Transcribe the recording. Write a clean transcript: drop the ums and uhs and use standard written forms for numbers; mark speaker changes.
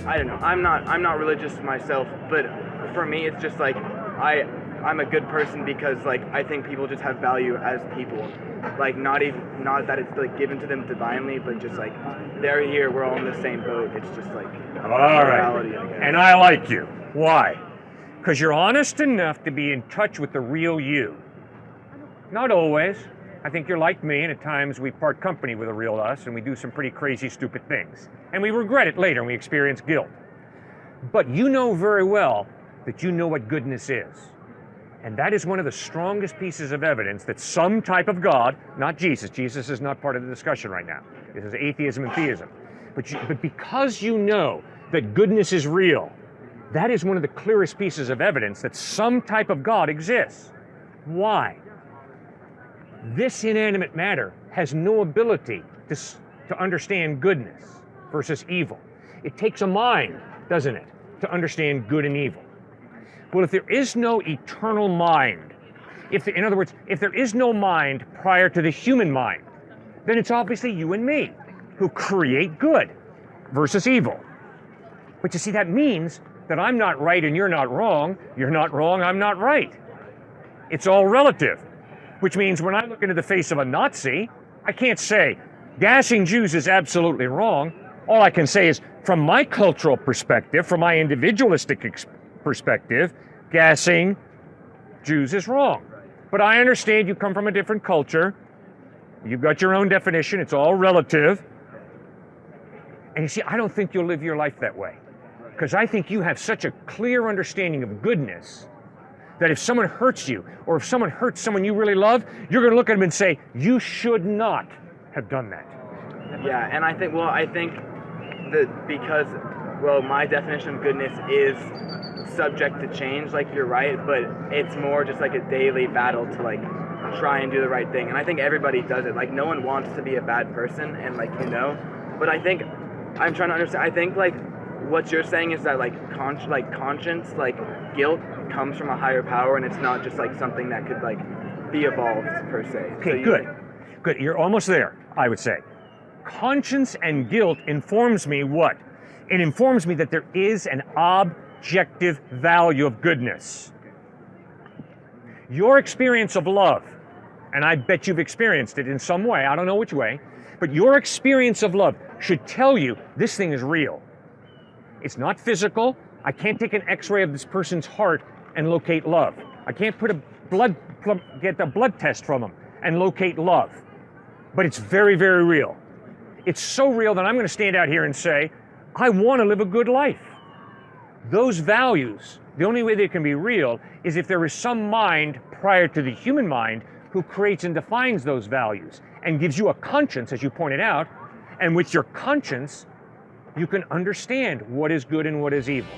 Speaker 1: I don't know. I'm not religious myself, but for me, it's just like I'm a good person because like I think people just have value as people. Like not that it's like given to them divinely, but just like they're here, we're all in the same boat. It's just like morality, I guess.
Speaker 2: And I like you. Why? Because you're honest enough to be in touch with the real you. Not always. I think you're like me, and at times we part company with a real us, and we do some pretty crazy, stupid things. And we regret it later, and we experience guilt. But you know very well that you know what goodness is. And that is one of the strongest pieces of evidence that some type of God, not Jesus, Jesus is not part of the discussion right now. This is atheism and theism. But because you know that goodness is real, that is one of the clearest pieces of evidence that some type of God exists. Why? This inanimate matter has no ability to understand goodness versus evil. It takes a mind, doesn't it, to understand good and evil. Well, if there is no eternal mind, in other words, if there is no mind prior to the human mind, then it's obviously you and me who create good versus evil. But you see, that means that I'm not right and you're not wrong, I'm not right. It's all relative, which means when I look into the face of a Nazi, I can't say, gassing Jews is absolutely wrong. All I can say is, from my cultural perspective, from my individualistic perspective, gassing Jews is wrong. But I understand you come from a different culture. You've got your own definition. It's all relative. And you see, I don't think you'll live your life that way. Because I think you have such a clear understanding of goodness that if someone hurts you, or if someone hurts someone you really love, you're going to look at them and say, you should not have done that.
Speaker 1: Yeah, and I think that because my definition of goodness is subject to change, like you're right, but it's more just like a daily battle to like try and do the right thing. And I think everybody does it. Like no one wants to be a bad person, and like but I think I'm trying to understand. I think like what you're saying is that like conscience, like guilt comes from a higher power, and it's not just like something that could like be evolved per se.
Speaker 2: Okay, so good. You're almost there, I would say. Conscience and guilt informs me what? It informs me that there is an objective value of goodness. Your experience of love, and I bet you've experienced it in some way, I don't know which way, but your experience of love should tell you this thing is real. It's not physical. I can't take an x-ray of this person's heart and locate love. I can't get a blood test from them and locate love. But it's very, very real. It's so real that I'm going to stand out here and say, I want to live a good life. Those values, the only way they can be real is if there is some mind prior to the human mind who creates and defines those values and gives you a conscience, as you pointed out, and with your conscience, you can understand what is good and what is evil.